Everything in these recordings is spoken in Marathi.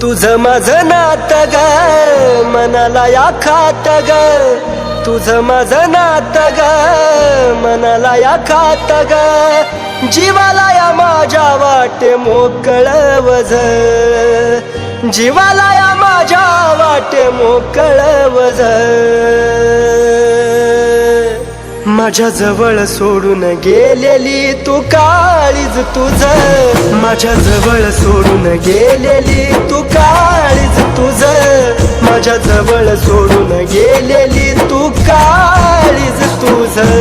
तुझं माझं नातं ग मनाला या खात ग, तुझं माझं नातं ग मनाला या खात ग, जीवाला या माझ्या वाटे मोकळ वझ, जीवाला या माझ्या वाटे मोकळ वझ, माझ्या जवळ सोडून गेलेली तू काळीज तुझं, माझ्या जवळ सोडून गेलेली तू काळीज तुझं, माझ्या जवळ सोडून गेलेली तू काळीज तुझं.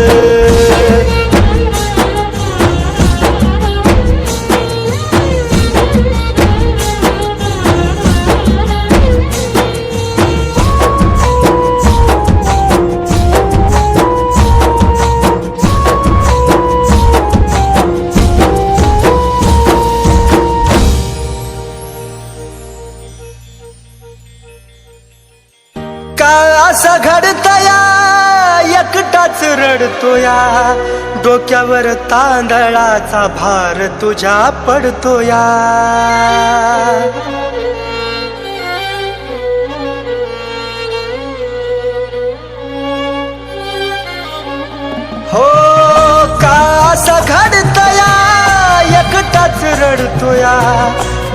असं घडतया एकटाच रडतोया, डोक्यावर तांदळाचा भार तुझ्या पडतोया, हो का असं घडतया एकटाच रडतोया,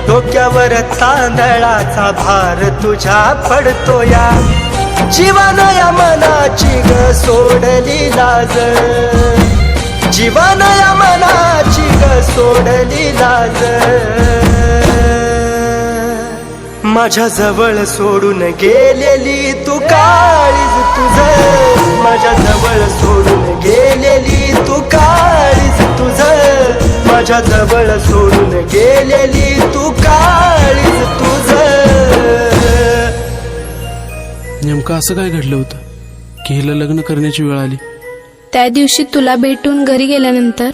डोक्यावर तांदळाचा भार तुझ्या पडतोया, जीवाना या मनाची ग सोडली लाज, जीवाना या मनाची ग सोडली लाज, माझ्या जवळ सोडून गेलेली तू काळीज तुझं, माझ्या जवळ सोडून गेलेली तू काळीज तुझं, माझ्या जवळ सोडून गेलेली तू काळीज तुझं. नेमकं असं काय घडलं होतं की हिला लग्न करण्याची वेळ आली? त्या दिवशी तुला भेटून घरी गेल्यानंतर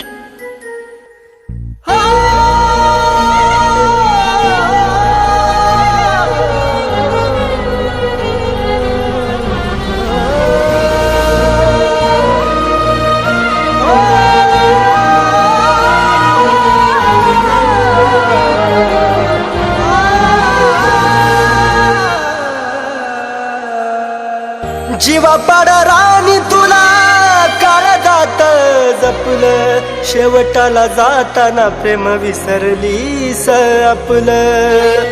जीवा पाड राणी तुला काळजात जपलं, शेवटाला जाताना प्रेम विसरलीस आपलं,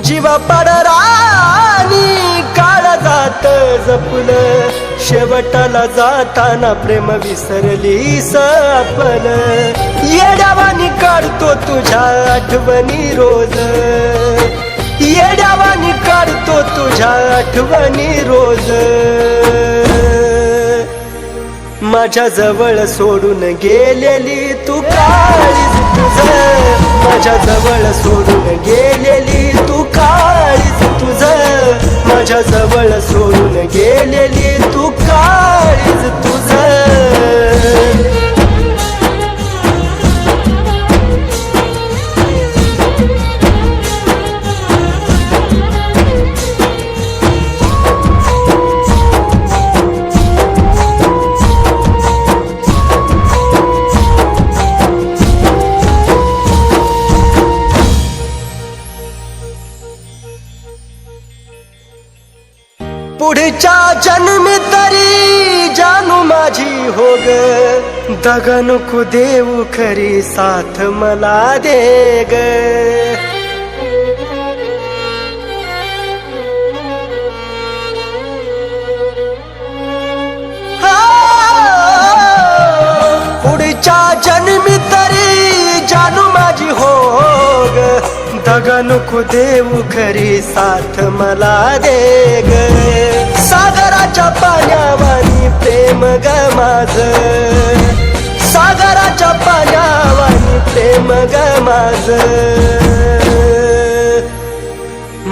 जीवा पाड राणी काळजात जपलं, शेवटाला जाताना प्रेम विसरलीस आपलं, येड्यावानी काढतो तुझ्या आठवणी रोज, येड्यावानी काढतो तुझ्या आठवणी रोज, माझ्या जवळ सोडून गेलेली तू काळीज तुझं, माझ्या जवळ सोडून गेलेली तू काळीज तुझं, माझ्या जवळ सोडून गेलेली तू काळीज तुझं. पुढच्या जन्मी तरी जानू माझी हो ग, दगा नको देऊ खरी साथ मला दे ग, पुढच्या जन्मी तरी जानू माझी हो ग, दगा नको देऊ खरी साथ मला दे ग, सागराच्या पाण्यावानी प्रेम ग माझं, सागराच्या पाण्यावानी प्रेम ग माझं,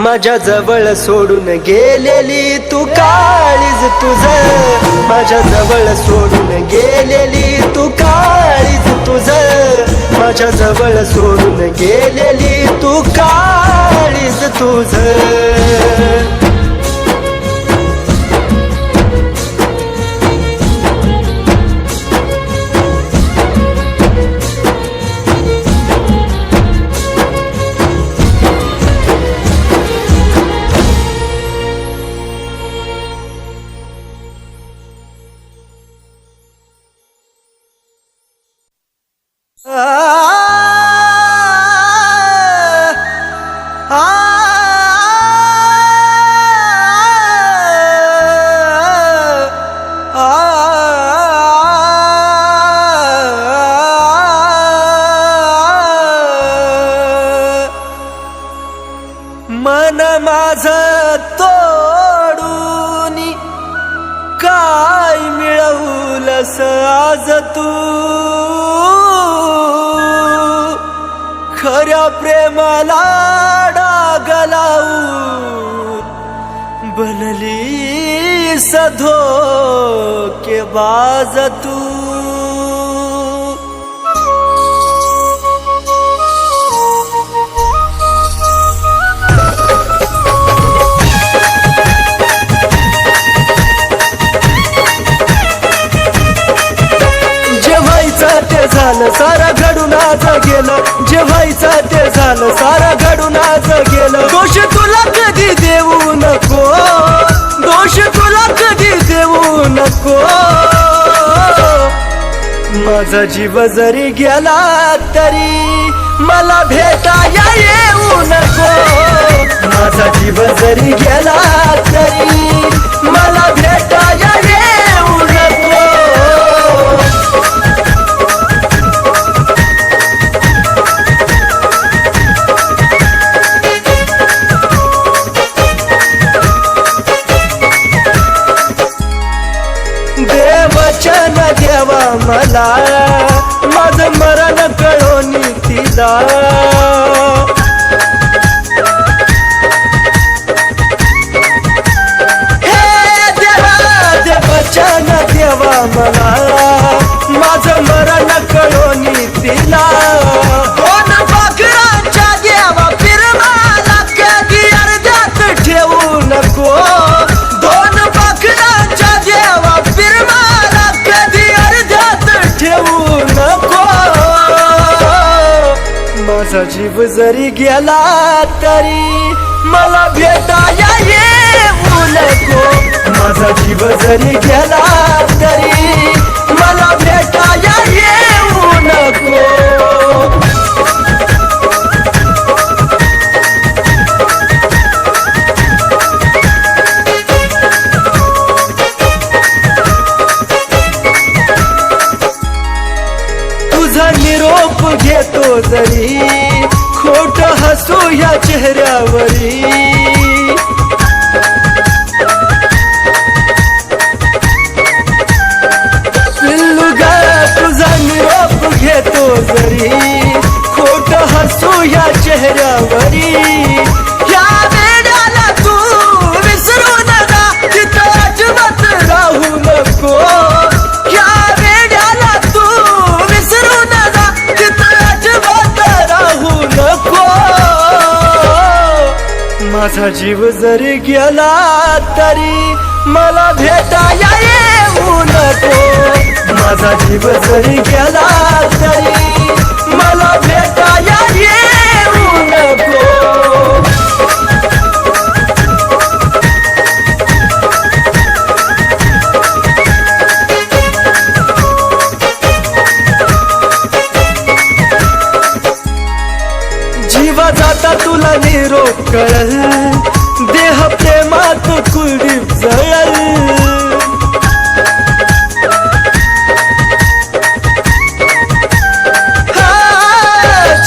माझ्या जवळ सोडून गेलेली तू काळीज तुझं, माझ्या जवळ सोडून गेलेली तू काळीज तुझं, माझ्या जवळ सोडून गेलेली तू काळीज तुझं. आज तू खऱ्या प्रेमाला डाग लावून बनली धोकेबाज तू. ते झालं सारा घडून आज गेलं, जे व्हायचं ते झालं सारा घडून आज गेलं. दोष तुला कधी देऊ नको, दोष तुला कधी देऊ नको. माझा जीव जरी गेला तरी मला भेटाया येऊ नको. माझा जीव जरी गेला तरी मला भेटाया येऊ नको. देवचन देवा मला माझं मरण कळोनी तिला. हे देवा देवचन देवा मला माझं मरण कळोनी तिला. दोन पाखरांच्या देवा फिरमाला कधी अर्ध्यात ठेवू नको. दोन पाखरांच्या देवा फिरमाला कधी अर्ध्यात ठेवू नको. माझा जीव जरी गेला तरी मला भेटाया येऊ नको. माझा जीव जरी गेला तरी मला भेटाया येऊ नको. तुझा निरोप घेतो जरी खोट हसू या चेहऱ्यावरी. पिल्लू ग तुझा निरोप घेतो जरी खोट हसू या चेहऱ्यावरी. या वेड्याला तू विसरू नका तिथं अजिबात राहू नको. या वेड्याला तू विसरू नका तिथं अजिबात राहू नको. माझा जीव जरी गेला तरी मला भेटाया येऊ नको. माझा जीव जरी गेला तरी मला भेटाया येऊ नको. जीवा जाता तुला निरोप कळल, देह प्रेमात कुलदीप जळल.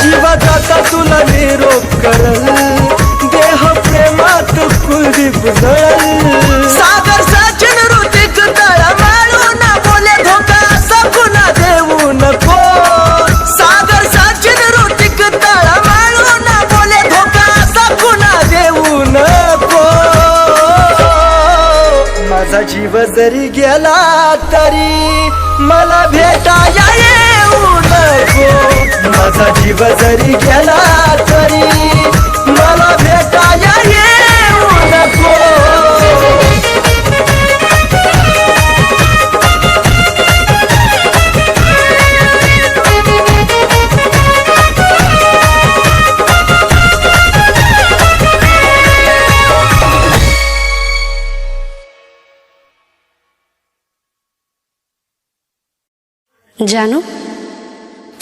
जीवा जाता तुला निरोप कळल, देह प्रेमात कुलदीप जळल. सागर सचिन ऋतिक तळमळून बोले धोका सकुना देऊ नको. सागर सचिन ऋतिक तळमळून बोले धोका सकुना देऊ नको. माझा जीव जरी गेला तरी मला भेटाया येऊ नको. माझा जीव जरी गेला तरी मला भेटाया येऊ नको. जानू,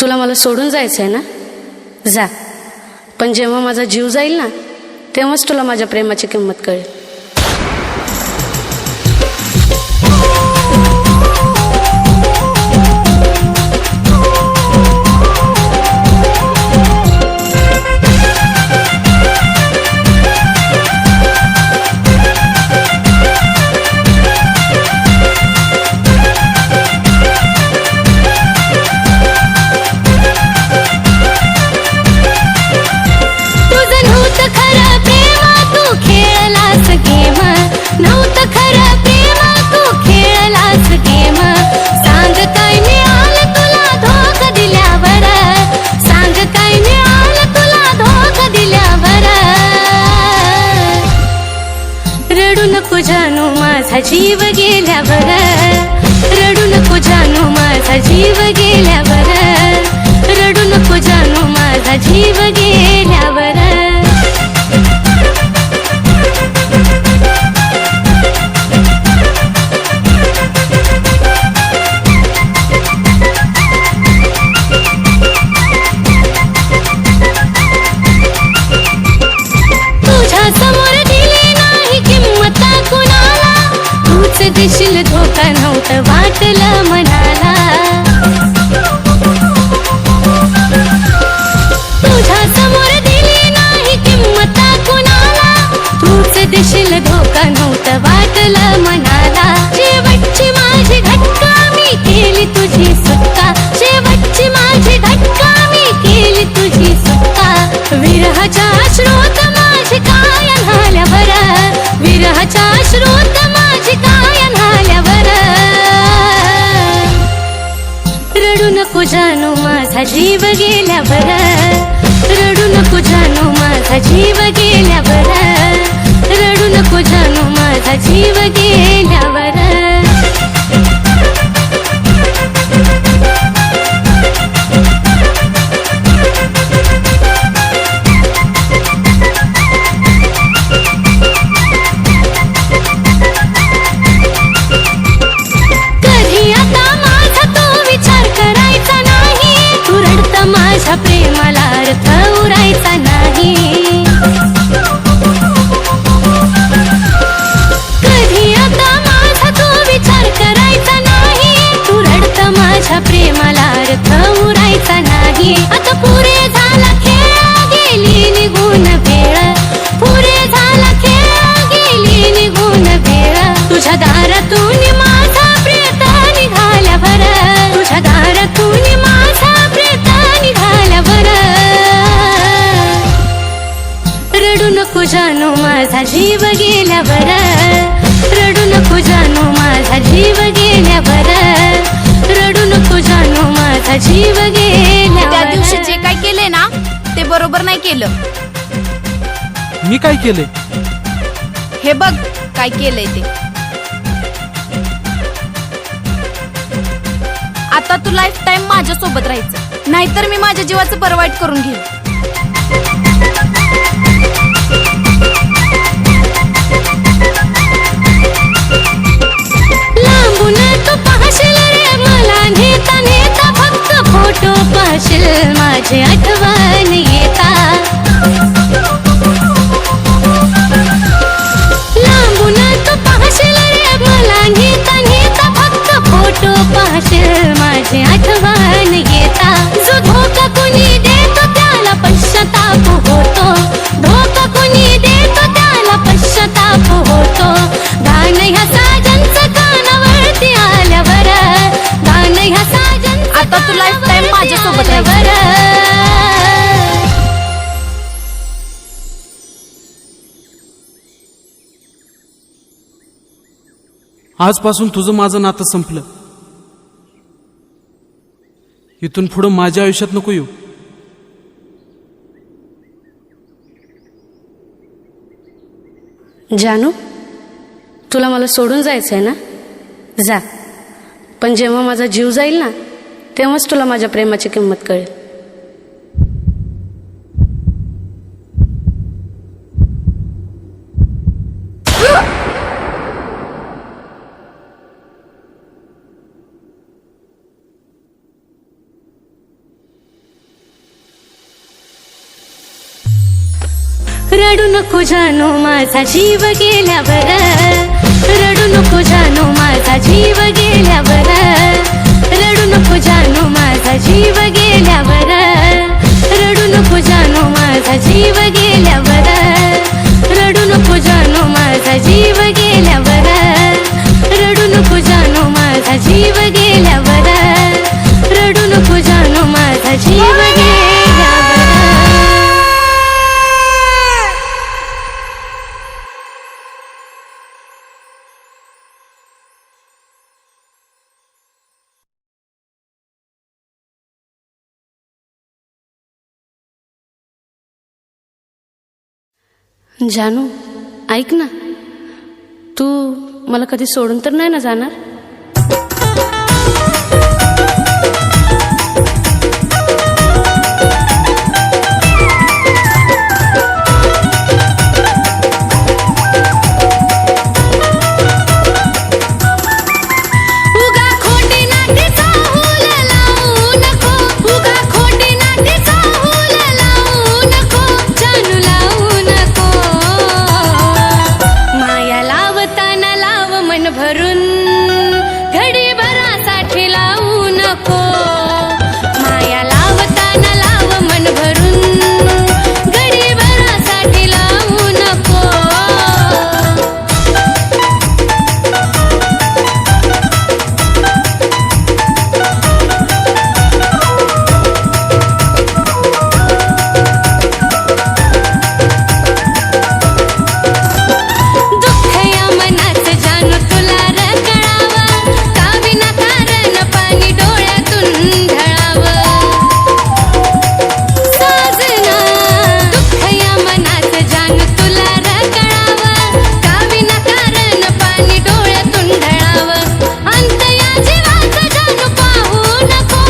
तुला मला सोडून जायचं आहे ना? जा. पण जेव्हा माझा जीव जाईल ना तेव्हाच तुला माझ्या प्रेमाची किंमत कळेल. नको जानू माझा जीव गेल्यावर, रडू नको जानू माझा जीव गेल्यावर, रडू नको जानू माझा जीव गेल्यावर. तुझ्या समोर दिली नाही किंमत कुणाला, तूच देशील धोका नव्हतं वाटलं मनाला. तुझ्या समोर दिली नाही किंमत कुणाला, तूच देशील धोका नव्हतं वाटलं मनाला. शेवटची माझी घटका मी केली तुझी सुटका, शेवटची माझी घटका मी केली तुझी सुटका. विरहाच्या अश्रोत माझी काय न्हाल्यावर, विरहाच्या अश्रोत माझी काय न्हाल्यावर. रडू नको जानू माझा जीव गेल्यावर, रडू नको जानू माझा जीव गेल्यावर, रडू नको जानू माझा जीव गेल्यावर. कधी आता माझा तो विचार करायचा नाही, तू रडता माझ्या प्रेमाला अर्थ उरायचा नाही. कधी आता माझा तो विचार करायचा नाही, तू रडता माझ्या प्रेमाला अर्थ उरायचा नाही. आता पुरे झाला खेळ गेली निघून वेळ, पुरे झाला खेळ गेली निघून वेळ. तुझ्या दारातून माझा प्रेत निघाल्यावर, तुझ्या दारातून माझा प्रेत निघाल्यावर. रडू नको जानू माझा जीव गेल्यावर, रडू नको जानू माझा जीव गेल्यावर, रडू नको जानू माझा जीव गेल्यावर. त्या दिवशी जे काय केले ना ते बरोबर नाही केलं. मी काय केले? हे बघ काय केलंय ते. आता तू लाईफ टाइम माझ्या सोबत राहायचं, नाहीतर मी माझ्या जीवाचं बरं वाईट करून घेईन. लांबून तू पाहशील रे मला नेता नेता, फक्त फोटो पाहशील माझे आठवण येता. लांबून तू पाहशील रे मला नेता नेता, फक्त फोटो पाहशील माझे आठवण येता. जो धोका कुणी देतो त्याला पश्चाताप होतो, धोका कुणी देतो त्याला पश्चाताप होतो. गाणं ह्या साजनचं कानावरती आल्यावर, गाणं ह्या साजनचं आता तू लाईफ टाइम माझ्या सोबत आल्यावर. आजपासून तुझं माझं नातं संपलं. इथून पुढं माझ्या आयुष्यात नको येऊ. जानू, तुला मला सोडून जायचंय ना, जा. पण जेव्हा माझा जीव जाईल ना तेव्हाच तुला माझ्या प्रेमाची किंमत कळेल. रडू नको जानू माझा जीव गेल्यावर, रडू नको जानू माझा जीव गेल्यावर, रडू नको जानू माझा जीव गेल्यावर, रडू नको जानू माझा जीव गेल्यावर, रडू नको जानू माझा जीव गेल्यावर, रडू नको जानू माझा जीव गेल्यावर, रडू नको जानू माझा जीव गेल्यावर. जानू, ऐक ना, तू मला कधी सोडून तर नाही ना जाणार? उगा खोटी नाटी चाहूल लावू नको, उगा खोटी नाटी चाहूल लावू नको, जानू लावू नको. माया लावताना लाव मन भरून, घडी भरासाठी लावू नको. माया लावताना लाव मन भरून, घडी भरासाठी लावू नको. दुःख या मनाचं जानू तुला र कळावं, का विनाकारण पाणी डोळ्यातून ढळावं. साजना दुःख या मनाचं जानू तुला र कळावं, का विनाकारण पाणी डोळ्यातून ढळावं. अंत या जीवाचं जानू पाहू नको,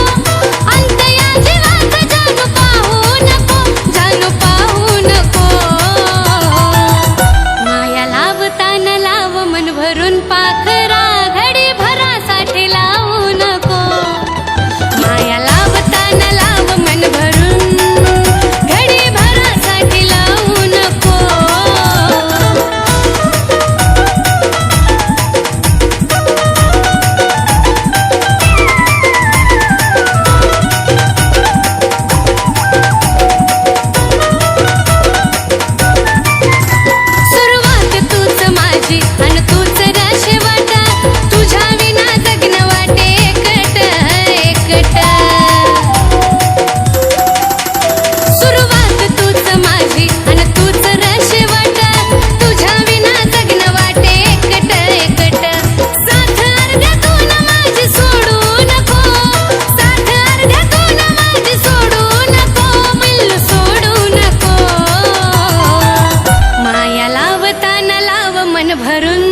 अंत या जीवाचं जानू पाहू नको, जानू पाहू नको. माया लावताना लाव मन भरून पाखरा, घडी भरासाठी लावू नको. माया लावताना लाव मन भरून, घडी भरासाठी लावू नको. सुरुवात तूच माझी अन तूच र शेवट, तुझ्या विना जगणं वाटे एकट एकट. सुरुवात तूच माझी अन तूच र शेवट, तुझ्या विना जगणं वाटे एकट एकट. साथ अर्ध्यातून माझी सोडू नको, साथ अर्ध्यातून माझी सोडू नको, मल्लू सोडू नको. माया लावताना लाव मन भरून,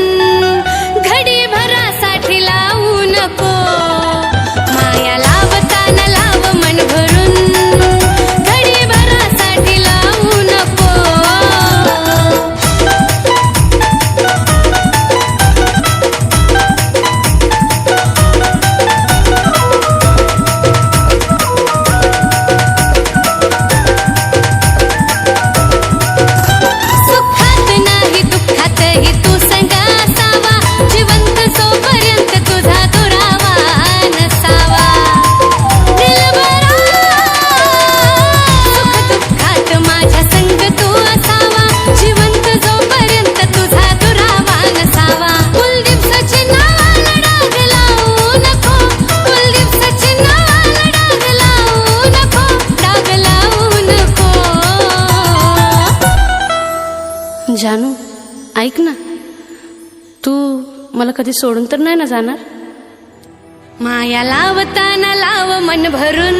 घडी भरासाठी लावू नको. माया लावताना लाव मन भरून, घडी भरासाठी लावू नको. सुखात नाही दुःखातही तू संग असावा, जिवंत जोपर्यंत तुझा दुरावा नसावा. दिलबरा सुख दुःखात माझ्या संग तू असावा, जिवंत जोपर्यंत तुझा दुरावा नसावा. कुलदीप सचिन नावाला डाग लावू नको, कुलदीप सचिन नावाला डाग लावू नको, डाग लावू नको. जानू ऐक ना, तू मला कधी सोडून तर नाही ना जाणार? माया लावताना लाव मन भरून,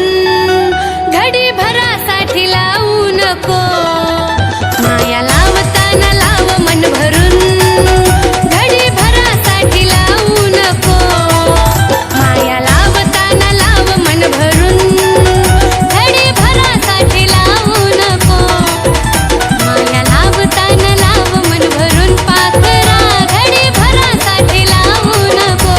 घडी भरासाठी लावू नको. माया लावताना लाव मन भरून, घडी भरासाठी लावू नको. माया लावताना लाव मन भरून, घडी भरासाठी लावू नको. माया लावताना लाव मन भरून पाखरा, घडी भरासाठी लावू नको.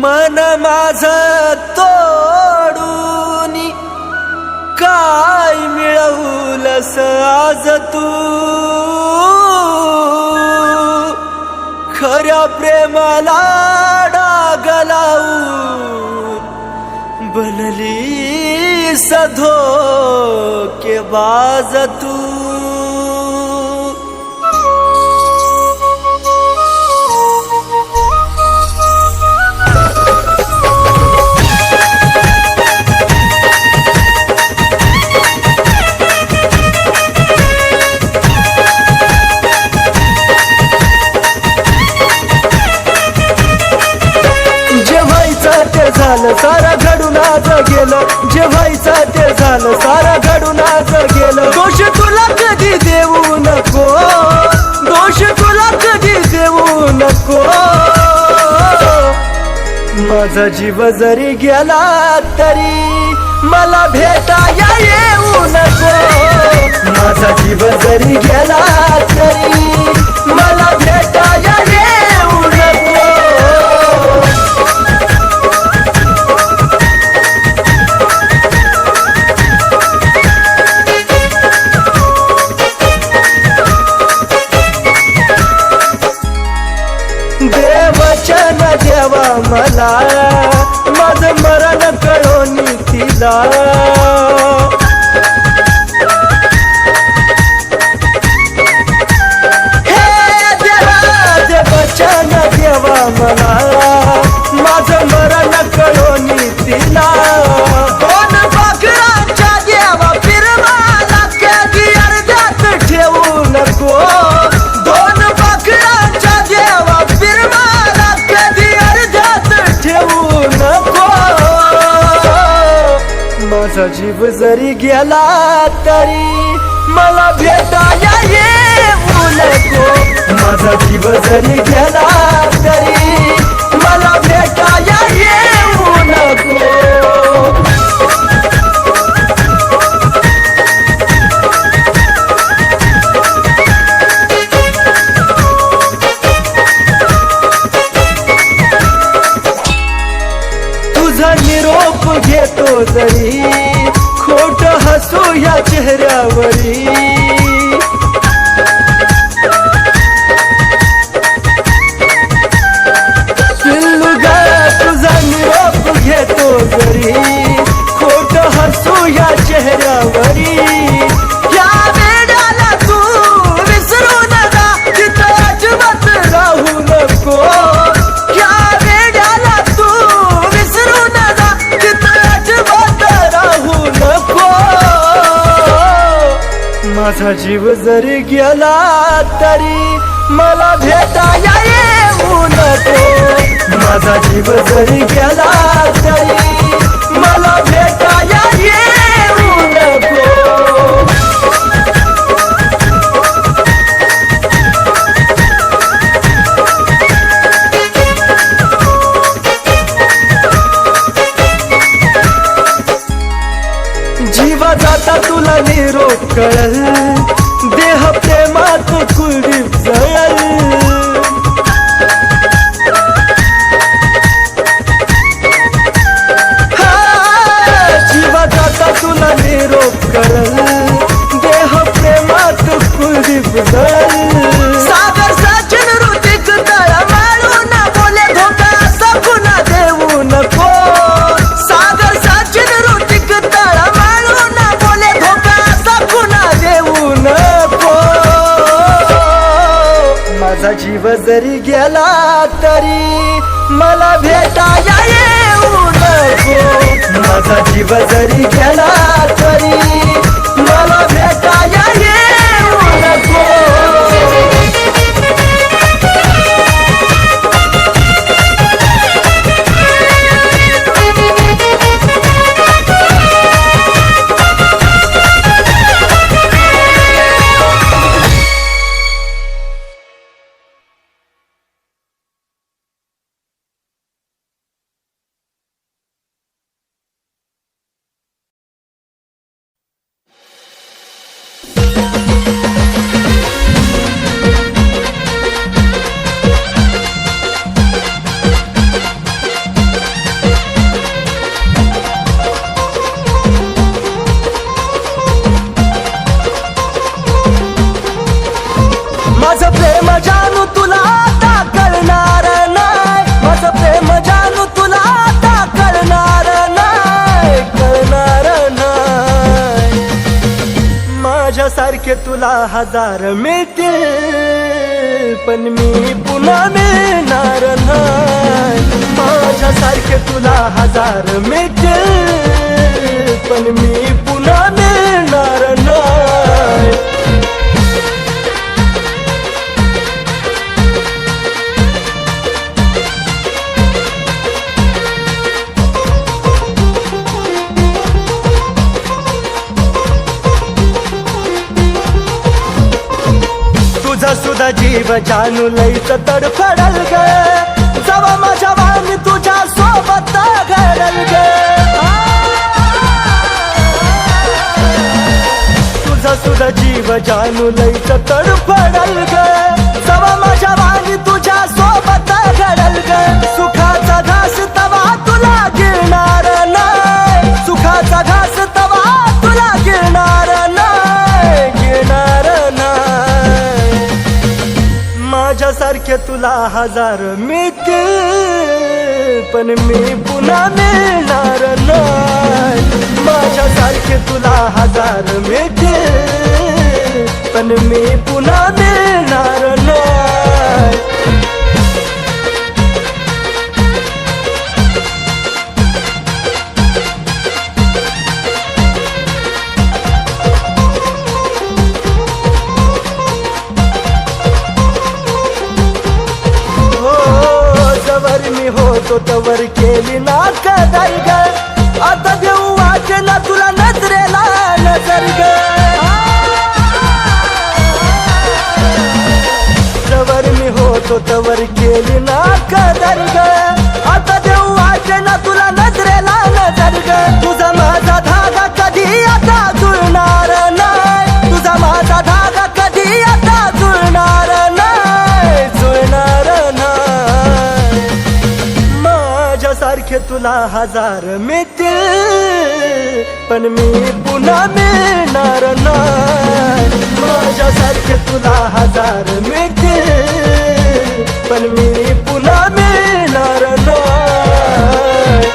मन माझं तोडून काय मिळवलंस आज तू, खऱ्या प्रेमाला डाग लावून बनली सधोकेबाज तू. केलं जे व्हायचं ते झालं सारं घडून आज गेलं दोष तुला कधी देऊ नको दोष तुला कधी देऊ नको माझा जीव जरी गेला तरी मला भेटाया येऊ नको माझा जीव जरी गेला तरी मला भेटाया येऊ नको देवचन देवा मला माझं मरण कळोनी तिला हे देवा देवचन देवा मला माझं मरण कळोनी तिला दोन बकरांच्या देवा फिरवाला कधी अर्ध्यात ठेवू नको दोन बकरांच्या देवा फिरवाला कधी अर्ध्यात ठेवू नको माझा जीव जरी गेला तरी मला भेटाया येऊ नको माझा जीव जरी गेला तरी मला भेटाया येऊ नको तुझा निरोप घेतो जरी खोट हसू या चेहऱ्यावरी पिल्लू ग तुझा निरोप घेतो जरी खोट हसू या चेहऱ्यावरी या वेळाला तू विसरू नका तिथं अजिबात राहू नको या वेळाला तू विसरू नका तिथं अजिबात राहू नको माझा जीव जरी गेला तरी मला भेटाया येऊ नको माझा जीव जरी गेला तरी मला भेटाया येऊ नको जीवा जाता तुला निरोप कळल देह प्रेमात कुलदीप जळल जीवा जाता तुला निरोप कळल देह प्रेमात कुलदीप जळल सागर सचिन ऋतिक तळा माळून बोले धोका असा पुन्हा देऊ नको सागर सचिन ऋतिक तळा माळून बोले धोका असा पुन्हा देऊ नको माझा जीव जरी गेला तरी मला भेटाया येऊ नको माझा जीव जरी गेला तरी मला भेटाया येऊ नको माझं प्रेम जानू तुला आता कळणार नाही माझं प्रेम जानू तुला आता कळणार नाही माझ्यासारखे तुला हजार मिळतील पण मी पुन्हा मिळणार नाही माझ्यासारखे तुला हजार मिळतील पण मी पुन्हा मिळणार नाही तुझा सुद्धा जीव जानू लईच तडफडल ग जवा माझ्या वाणी तुझ्या सोबत घडल ग तुझा सुद्धा जीव जानू लईच तडफडल ग जवा माझ्या वाणी तुझ्या सोबत घडल ग सुखाचा घास तवा तुला गिळणार नाही सुखाचा घास तवा तुला गिळणार नाही गिळणार नाही माझ्यासारखे तुला हजार मिळतील पण मी पुन्हा मिळणार नाही माझ्यासारखे तुला हजार मिळतील पण मी पुन्हा मिळणार नाही मी होतो तवर केली ना कदर ग आता देऊ वाटेला तुला नजरेला नजर ग जवर मी होतो तवर केली ना कदर ग आता देऊ वाटेला तुला नजरेला नजर ग तुझा माझा धागा कधी आता जुळणार नाही तुझा माझा धागा कधी आता जुळणार नाही जुळणार नाही माझ्यासारखे तुला हजार मिळतील पण मी पुन्हा मिळणार नाही माझ्यासारखे तुला हजार मिळतील पण मी पुन्हा मिळणार नाही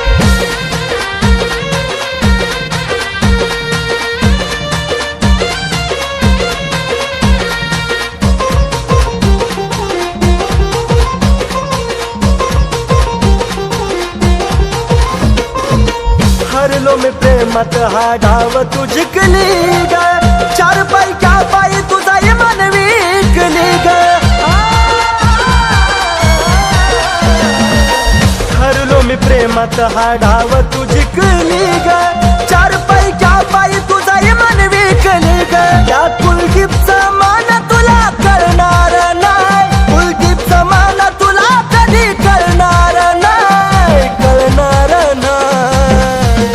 हरलो मी प्रेमात हा डाव तू जिंकली ग चार पैक्या पायी तुझा इमान विकली ग हरलो मी प्रेमात हा डाव तू जिंकली ग चार पैक्या पायी तुझा इमान विकली ग या कुलदीपचा मान तुला करणार नाही कुलदीपचा मान तुला कधी करणार नाही करणार नाही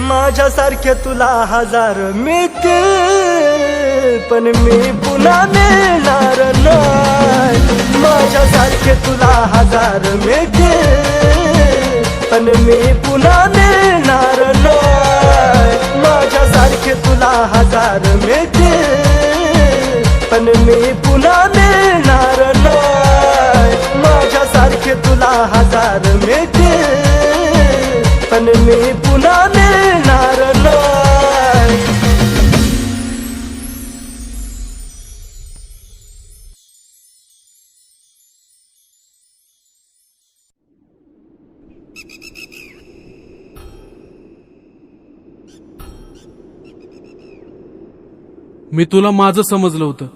माझ्यासारखे तुला हजार मिळतील पण मी पुन्हा मिळणार नाही माझ्यासारखे तुला हजार मिळतील पण मी पुन्हा मिळणार नाही माझ्यासारखे तुला हजार मिळतील पण मी पुन्हा मिळणार नाही माझ्यासारखे तुला हजार मिळतील पण मी पुन्हा मिळणार नाही मी तुला माझं समजलं होतं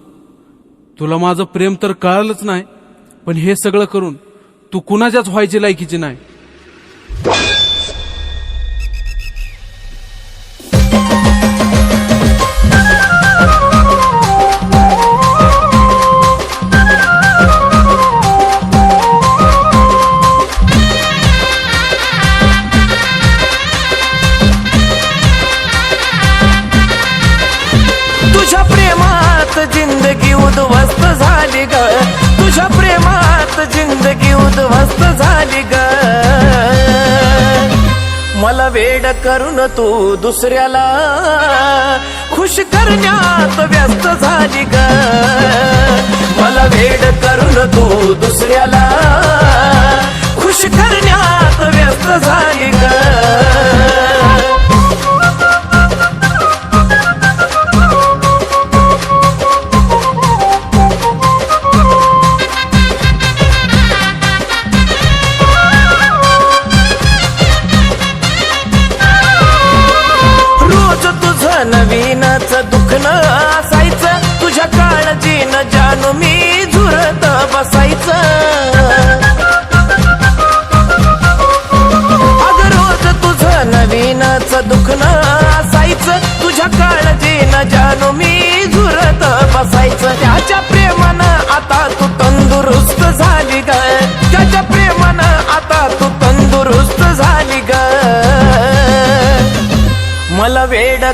तुला माझं प्रेम तर कळालंच नाही पण हे सगळं करून तू कुणाच्याच व्हायची लायकीची नाही तुझ्या प्रेमात जिंदगी उद्ध्वस्त झाली ग तुझ्या प्रेमात जिंदगी उद्ध्वस्त झाली ग मला वेड करून तू दुसऱ्याला खुश करण्यात व्यस्त झाली ग मला वेड करून तू दुसऱ्याला खुश करण्यात व्यस्त झाली ग नवीनच दुखणं असायचं तुझ्या काळजीनं जानू मी झुरत बसायचं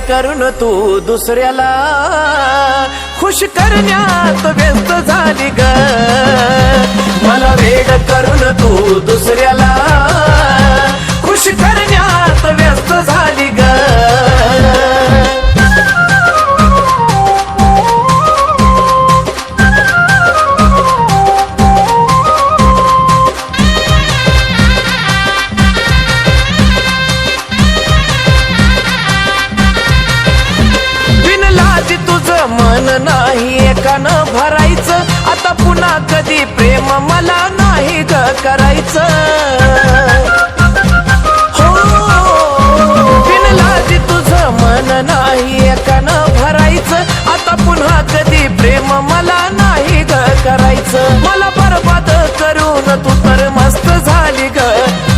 करून तू दुसऱ्याला खुश करण्यात व्यस्त झाली ग मला वेड करून तू दुसऱ्याला खुश करण्यात व्यस्त झाली ग मन नाही एकानं भरायचं आता पुन्हा कधी प्रेम मला नाही ग करायचं हो बिनलाजी तुझं मन नाही एकानं भरायचं आता पुन्हा कधी प्रेम मला नाही ग करायचं मला बरबाद करून तू तर मस्त झाली ग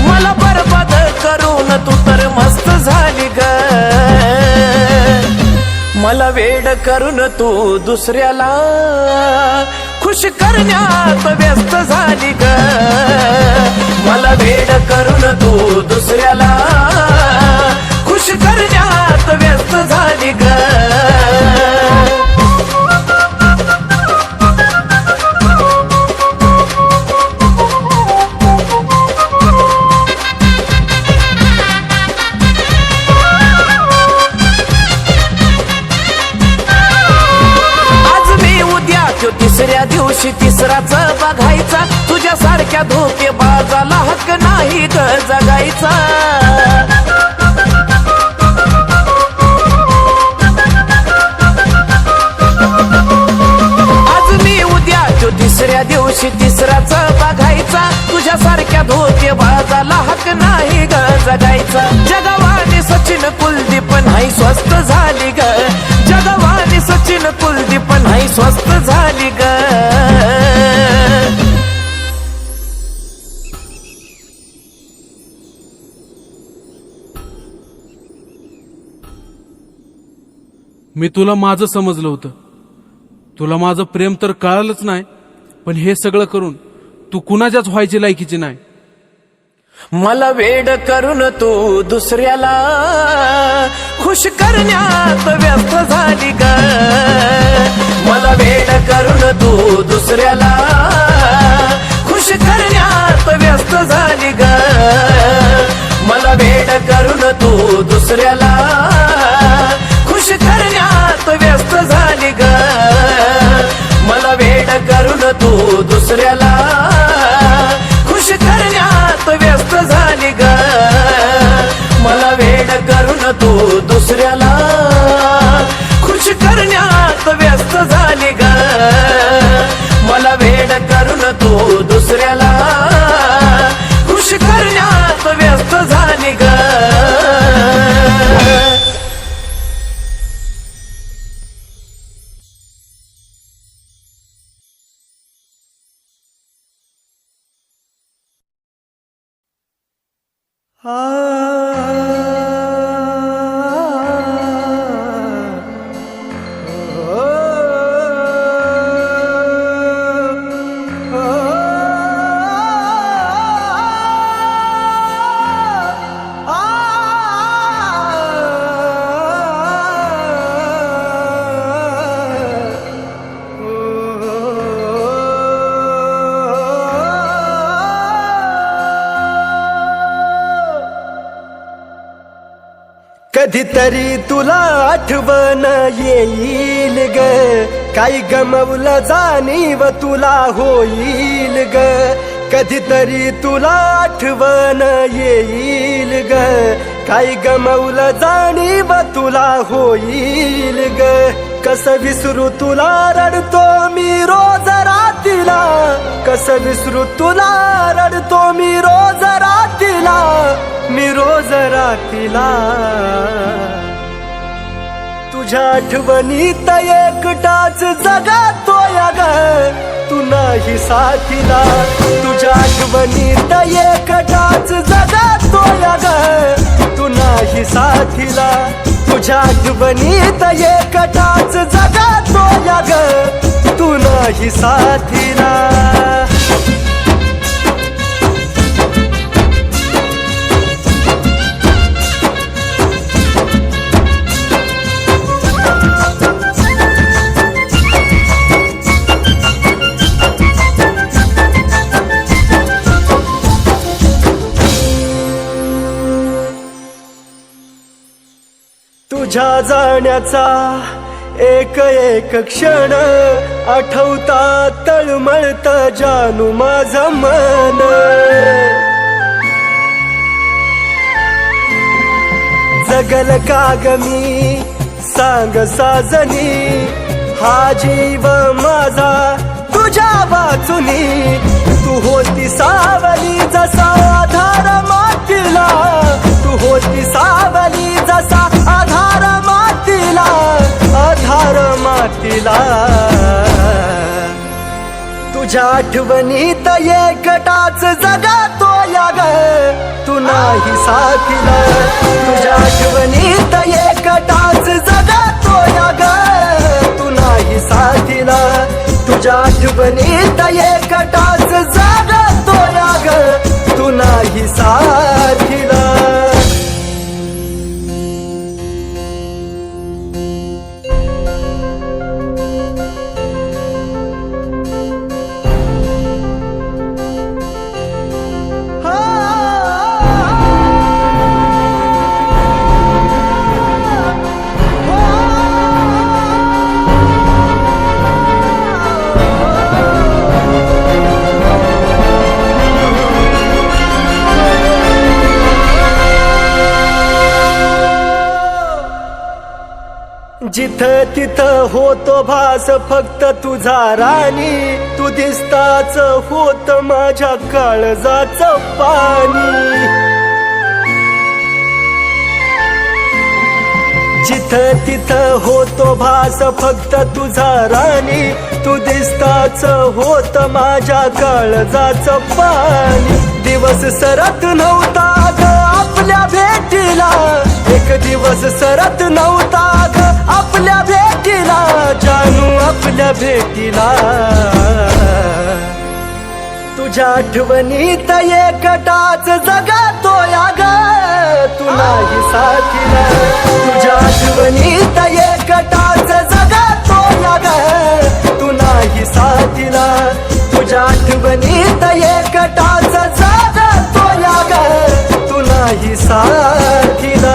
मला बरबाद करून तू तर मस्त झाली ग मला वेड करून तू दुसऱ्याला खुश करण्यात व्यस्त झाली ग मला वेड करून तू दुसऱ्याला खुश करण्यात व्यस्त झाली ग तिसऱ्या दिवशी तिसराच बघायचा तुझ्यासारख्या धोकेबाजाला हक्क नाही ग जगायचा आज मी उद्या तो तिसऱ्या दिवशी तिसराच बघायचा तुझ्यासारख्या धोकेबाजाला हक्क नाही ग जगायचा जगवानी सचिन कुलदीप नाही स्वस्त झाली ग जगवानी सचिन कुलदीप नाही स्वस्त झाली ग मी तुला माझं समजलं होतं तुला माझं प्रेम तर कळालंच नाही पण हे सगळं करून तू कुणाच्याच व्हायची लायकीची नाही मला वेड करून तू दुसऱ्याला खुश करण्यात व्यस्त झाली ग मला वेड करून तू दुसऱ्याला खुश करण्यात व्यस्त झाली ग मला वेड करून तू दुसऱ्याला खुश करण्यात व्यस्त झाली ग मला वेड करून तू दुसऱ्याला खुश करण्यात व्यस्त झाली ग मला वेड करून तू दुसऱ्याला खुश करण्यात व्यस्त झाली ग मला वेड करून तू दुसऱ्याला खुश करण्यात व्यस्त झाली ग कधीतरी तुला आठवण येईल ग काही गमवलं जाणीव तुला होईल ग कधीतरी तुला आठवण येईल ग काही गमवलं जाणीव तुला होईल ग कसं विसरू तुला रडतो मी रोज रातीला कसं विसरू तुला रडतो मी रोज रातीला मी रोज रातीला तुझ्या आठवणीत एकटाच जगातोय ग तू नाही साथीला तुझ्या आठवणीत एकटाच जगातोय ग तू नाही साथीला तुझ्या आठवणीत एकटाच जगातोय ग तू नाही साथीला तुझ्या जाण्याचा एक एक क्षण आठवता तळमळत जानू माझं मन. जगल का ग मी सांग साजनी, हा जीव माझा तुझ्या वाचुनी. तू होती सावली जसा आधार मातीला, तू होती सावली जसा आधार मातीला, आधार मातीला. तुझ्या आठवणीत एकटाच जगातो या ग, तू नाही साथीला. तुझ्या आठवणीत एकटाच जगातो या ग, तू नाही साथीला. तुझ्या आठवणीत एकटाच जगातो या ग, तू नाही साथीला. जिथं तिथं होतो भास फक्त तुझा राणी, तू दिसताच होत माझ्या काळजाचं पाणी. जिथं तिथं होतो भास फक्त तुझा राणी, तू दिसताच होत माझ्या काळजाचं पाणी. दिवस सरत नव्हता ग आपल्या भेटीला, एक दिवस सरत नव्हता ग आपल्या भेटीला, जानू आपल्या भेटीला. तुझ्या आठवणीत एकटाच जगातो या ग, तू नाही साथीला. तुझ्या आठवणीत एकटाच जगातो या ग, तू नाही साथीला. तुझ्या आठवणीत एकटाच जगातो या ग, तू नाही साथीला.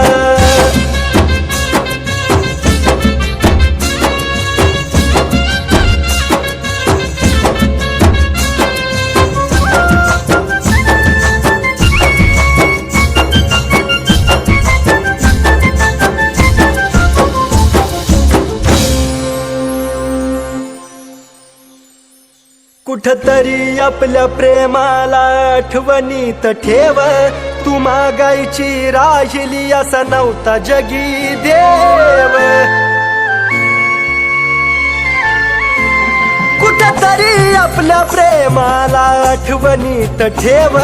कुठतरी आपल्या प्रेमाला आठवणीत ठेव, तू मागायची राहिली असा नव्हता जगी देव. कुठतरी आपल्या प्रेमाला आठवणीत ठेव,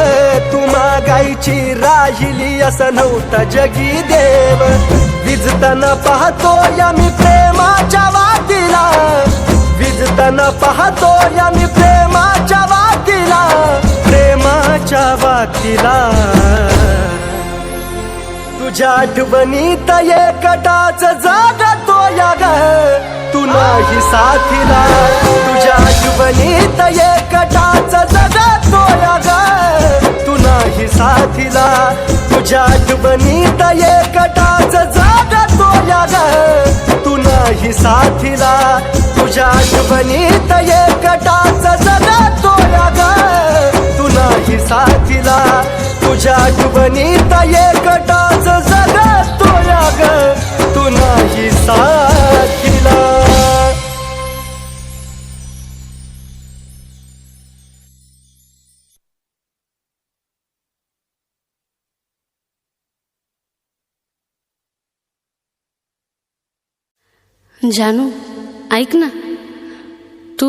तू मागायची राहिली असा नव्हता जगी देव. विजताना पाहतो या मी प्रेमाच्या वातीला, विजताना पाहतो या मी प्रेमाच्या वातीला, प्रेमाच्या वातीला. तुझ्या आठवणीत एकटाच जगतो या ग, तू नाही साथीला. तुझ्या आठवणीत एकटाच जगतो या ग, तू नाही साथीला. तुझ्या आठवणीत एकटाच जगतो या ग, तू नाही साथीला. तुझ्या आठवणीत एकटाच जगतो या ग, तू नाही साथीला. तुझ्या आठवणीत एकटाच जगतो या ग, तू नाही साथीला. जानू ऐक ना, तू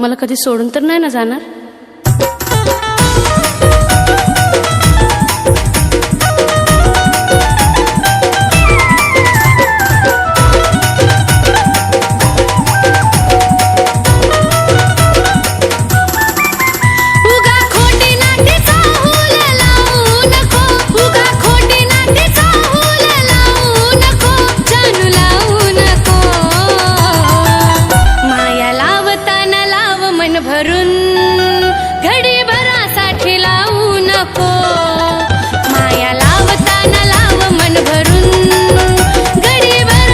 मला कधी सोडून तर नाही ना जाणार? माया लावताना लाव मन भरून, घडी भर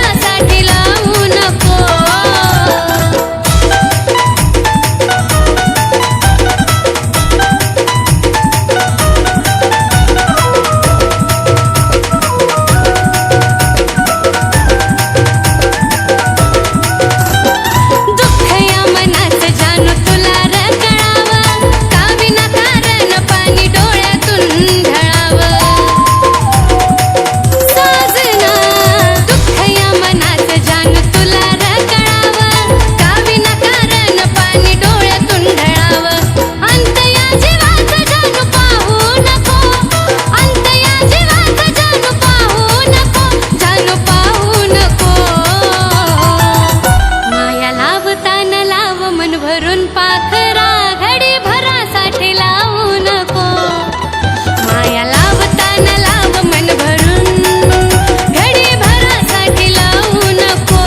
भरून पाखरा घडी भरासाठी लावू नको माया लावताना लाव मन भरून घडी भरासाठी लावू नको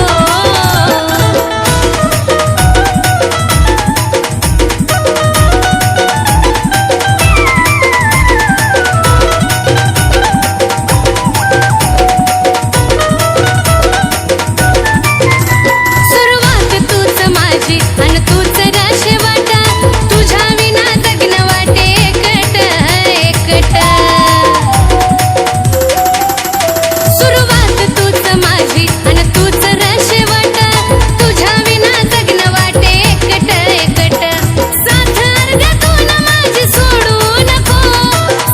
सुरुवात तूच माझी आणि तूच शेवट तुझ्या विना जगणं वाटे एकट एकट सुरुवात तूच माझी आणि तूच शेवट तुझ्या विना जगणं वाटे एकट एकट साथ अर्ध्यातून माझी सोडू नको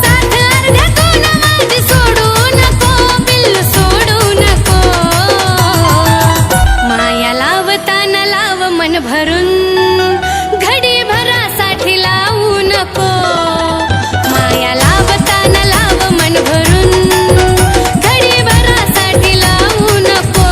साथ अर्ध्यातून माझी सोडू नको बिल्लू सोडू नको माया लावताना लाव मन भरून घडी भरासाठी लावू नको माया लावताना लाव मन भरून घडी भरासाठी लावू नको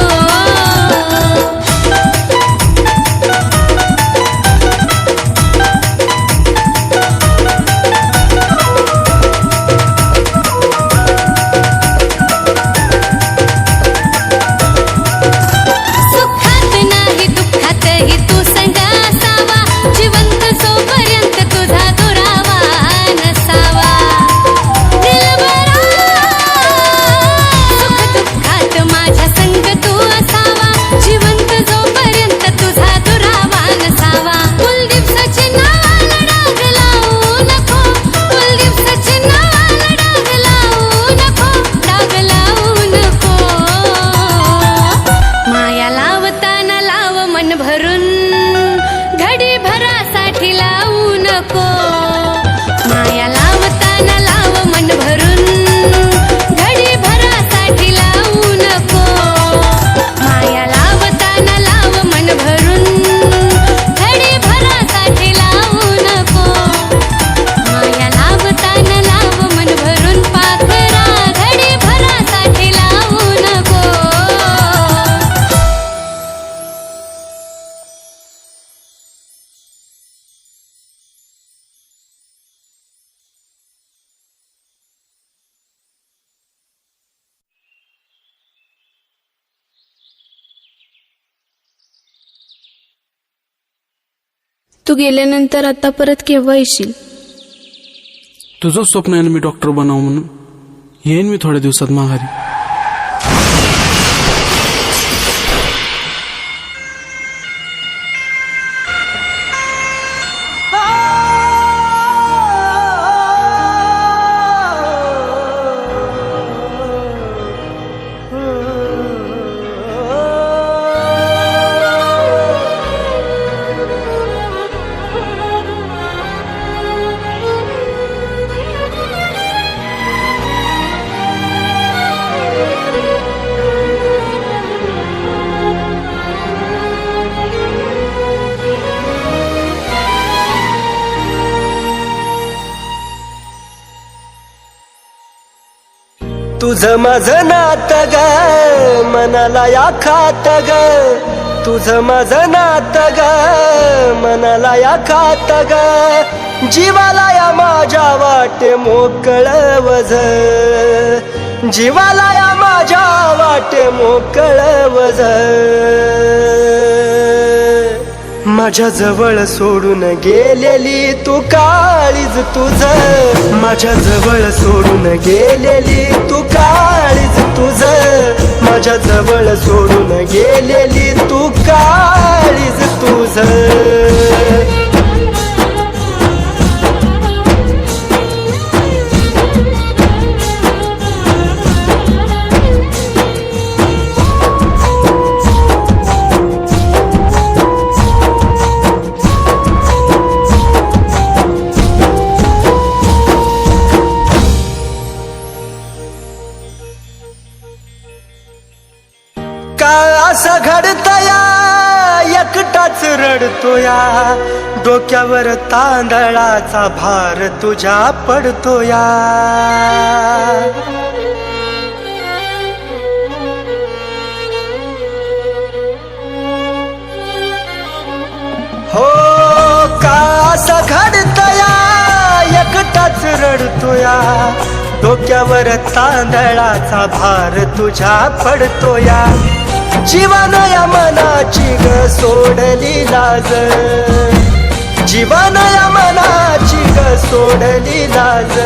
सुखात नाही दुःखातही तू संग असावा जिवंत जोपर्यंत तुझा दुरावा नसावा दिलबरा सुख दुःखात माझ्या संग तू असावा जिवंत जोपर्यंत तुझा दुरावा नसावा कुलदीप सचिन नावाला डाग लावू नको कुलदीप सचिन नावाला डाग लावू नको डाग लावू नको माया लावताना लाव मन भरून घडी भरासाठी लावू नको माया लावताना लाव मन भरून घडी भरासाठी लावू नको माया लावताना लाव मन भरून घडी भरासाठी लावू नको माया लावताना लाव मन भरून पाखरा घडी भरासाठी लावू नको तू गेल्यानंतर आता परत केव्हा येशील? तुझं स्वप्न आहे ना मी डॉक्टर बनावं म्हणून. येईन मी थोड्या दिवसात माघारी. तुझं माझं नातं ग मनाला या खात ग तुझं माझं नातं ग मनाला या खात ग जीवाला या माझ्या वाटे मोकळं वझ जीवाला या माझ्या वाटे मोकळं वझ माझ्या जवळ सोडून गेलेली तू काळीज तुझं माझ्या जवळ सोडून गेलेली तू काळीज तुझं माझ्या जवळ सोडून गेलेली तू काळीज तुझं असं घडतया एकटाच रडतोया डोक्यावर तांदळाचा भार तुझ्या पडतोया हो का असं घडतया एकटाच रडतोया डोक्यावर तांदळाचा भार तुझ्या पडतोया जीवानया मनाची ग सोडली लाज जीवानया मनाची ग सोडली लाज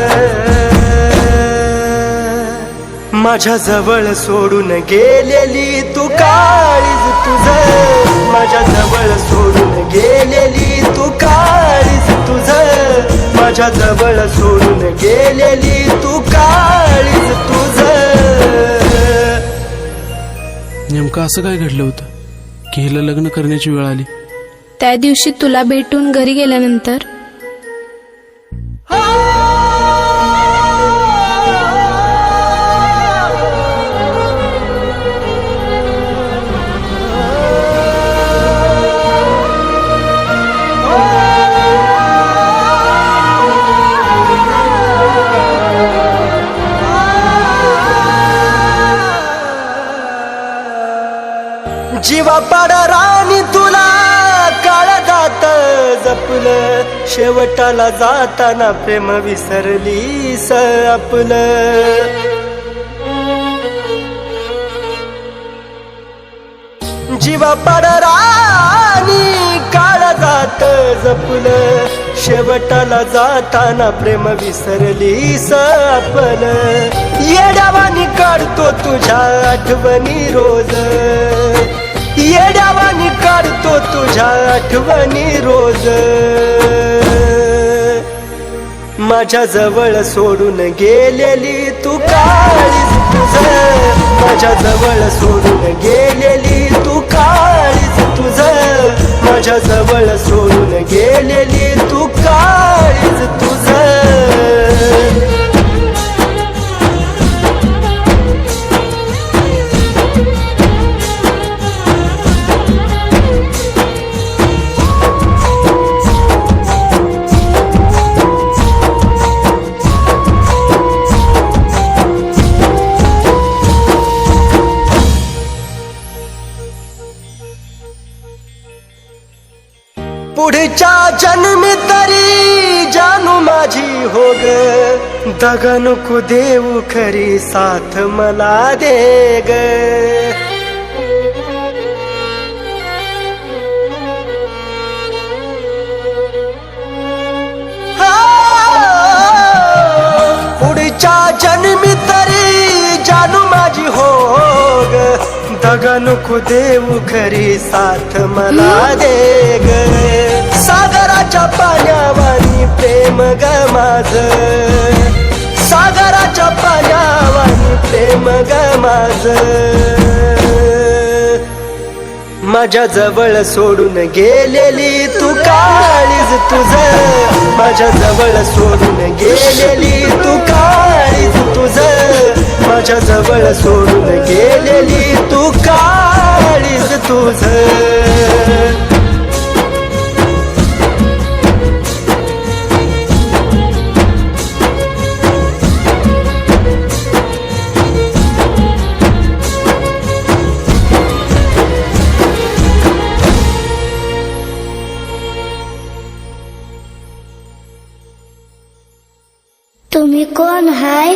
माझ्या जवळ सोडून गेलेली तू काळीज तुझं माझ्या जवळ सोडून गेलेली तू काळीज तुझं माझ्या जवळ सोडून गेलेली तू काळीज तुझं नेमकं असं काय घडलं होतं की हिला लग्न करण्याची वेळ आली? त्या दिवशी तुला भेटून घरी गेल्यानंतर जीवा पाडा राणी तुला काळजात जपलं शेवटाला जाताना प्रेम विसरलीस आपलं जीवा पाडा राणी काळजात जपलं शेवटाला जाताना प्रेम विसरलीस आपलं येड्यावानी काढतो तुझ्या आठवणी रोज येड्यावानी काढतो तुझ्या आठवणी रोज माझ्या जवळ सोडून गेलेली तू काळीज तुझं माझ्या जवळ सोडून गेलेली तू काळीज तुझं माझ्या जवळ सोडून गेलेली तू काळीज तुझं पुढच्या जन्मी तरी जानू माझी हो ग दगा नको देऊ खरी साथ मला दे ग पुढच्या जन्मी तरी जानू माझी हो ग दगा नको देऊ खरी साथ मला दे ग सागराच्या पाण्यावानी प्रेम ग माझ सागराच्या पाण्यावानी प्रेम ग माझ माझ्या जवळ सोडून गेलेली तू काळीज तुझं माझ्या जवळ सोडून गेलेली तू काळीज तुझं माझ्या जवळ सोडून गेलेली तू काळीज तुझं तुम्ही कोण हाय?